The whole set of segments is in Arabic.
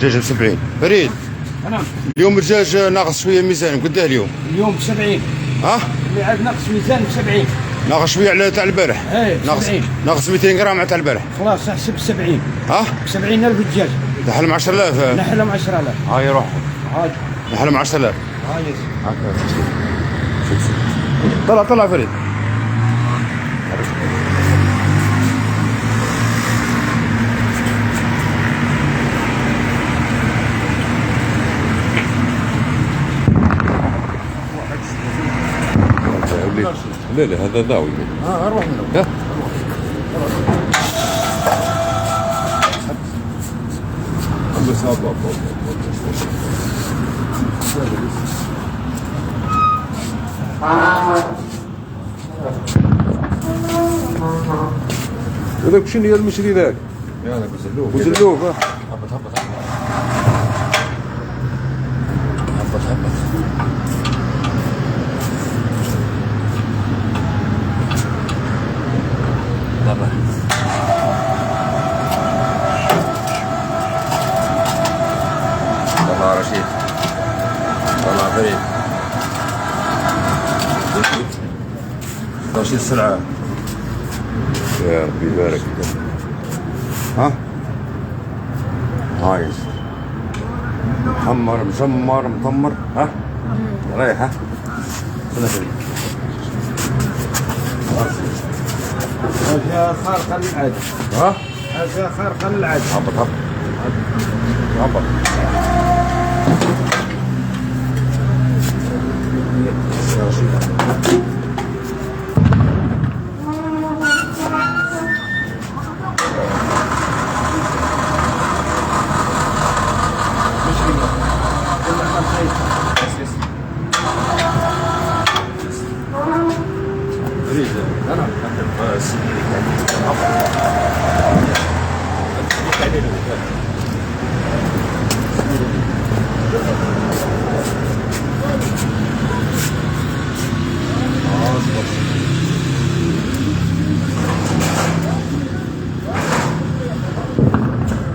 دجاج ب 70. فريد، نعم. اليوم الدجاج ناقص شويه ميزان، قداه اليوم؟ اليوم ب 70. ها؟ اللي عاد ناقص ميزان ب 70. ناقص شويه على تاع البارح. ايه ب 70. ناقص 200 غرام على تاع البارح. خلاص احسب 70. ها؟ ب 70,000 دجاج. نحلم 10,000. نحلم 10,000. هاي روح. هاي نحلم 10,000. هاي. طلع طلع فريد. لا لا هذا ضاوي. روح منه. ها؟ بس هذاك شنو هي المشري ذاك؟ يلا بزلوف. وزلوف. هبط هبط هبط هبط. طبعا طلع رشيد، طلع فريد، رشيد السرعة. يا ربي يبارك. ها؟ هاي محمر مشمر مطمر. ها؟ رايح. ها؟ خذها فريد. هذا خارقة للعادة. ها؟ هذا خارقة للعادة. هبط هبط هبط. يا رشيد. فريد انا بس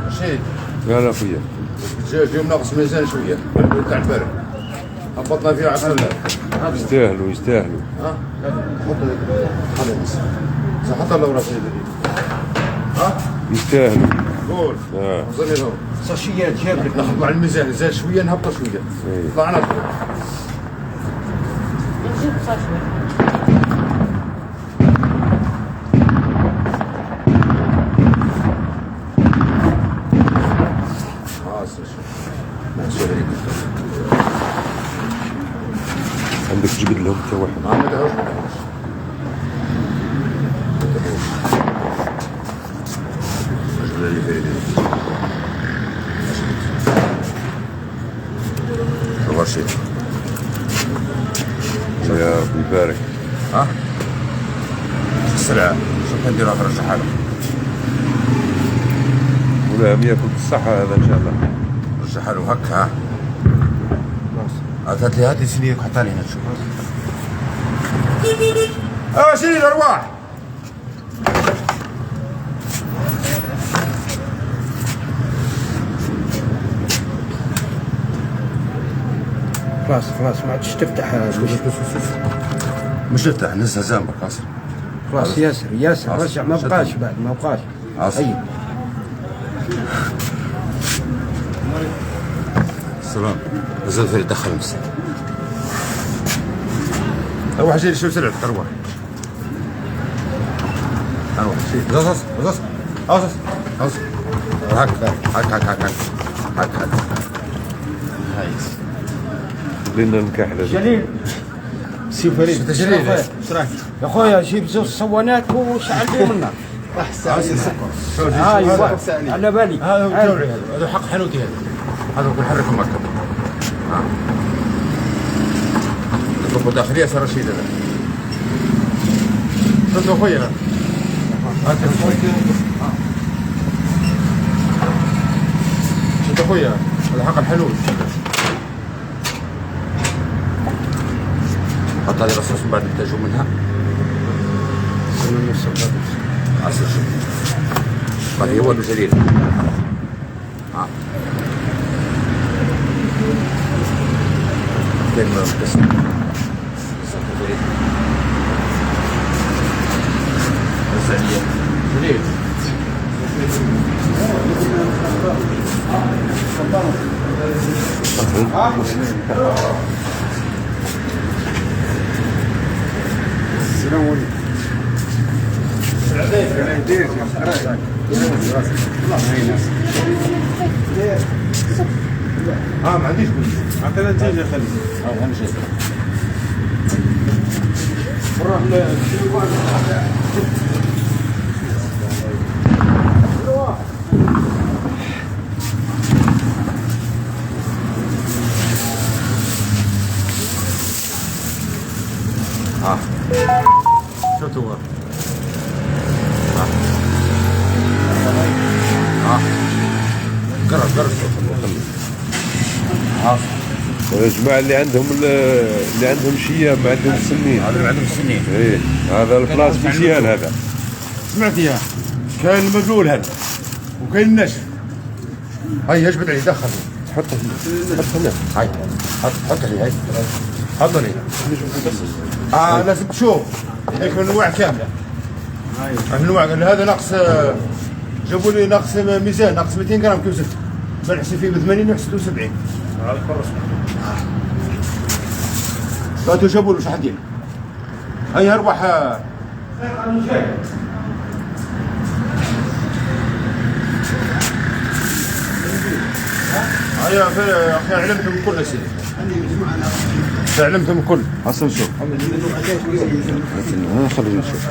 رشيد. لا لا خويا. الدجاج اليوم ناقص ميزان شويه تاع البارح، هبطنا فيه 10,000. يستاهلوا يستاهلوا. ها؟ حط خلاص حط له رشيد. ها؟ يستاهلوا. قول. وصلني له صاشيات جاب لك. ناخذ على الميزان، زاد شويه نهبط شويه. طلعنا عندك تجبد لهم حتى واحد. ما دهوش ما دهوش. الرجل اللي فريد شوف رشيد. يا ربي يبارك. ها؟ السرعة شوف نديرها في رجع حاله. ولا ياكل بالصحة هذا ان شاء الله. رجع حاله هكا. ها؟ هات لي هات لي سنيك وحطها لي هنا شوف. شيل الارواح. خلاص خلاص ما عادش تفتح. مش تفتح نزها زنبك اصلا. خلاص ياسر ياسر رجع ما بقاش بعد ما بقاش. اي سلام. نزل فريد دخل نفسه. روح شيل شوف سرعتك. روح روح شيل. غصص غصص غصص غصص. هك هك هك هك هك هك. هايس. بدينا نكحل. جليل سي فريد. انت جليل ايش رايك؟ يا خويا جيب زوج صوانات وشعل بهم النار. ايوا على بالي. هذا هو الجوري، هذا حق حنوتي. هذا هو حرك المركب. الضبط داخلية صار رشيد هذا. صدق اخويا. هات شد اخويا هذا حق الحنوت. حط هذه الرصاص من بعد انتاجوا منها. عسل شوف. هو الجليل. بين ما بس ما عنديش بني عطينا الدجاج خليه غنجي شفتوا قرب يا جماعة اللي عندهم شياب ما عندهم سنين. هذا اللي عندهم السنين. ايه هذا البلاص مزيان هذا. سمعت يا كاين المبلول هذا وكاين الناشف. هاي اجبد عليه دخل. حط هنا. هاي حط عليه هاي. حط عليه. لازم تشوف يكون انواع كامله. انواع هذا ناقص جابوا لي ناقص ميزان ناقص 200 جرام كيلو زبده. بنحسب فيه ب 80 وحسبته 70. هذا الكرس. فاتوا جابوا له شحال ديال. هاي اربح هيا اخي علمتهم الكل يا سيدي. علمتهم الكل. حسن شوف. خلينا نشوف.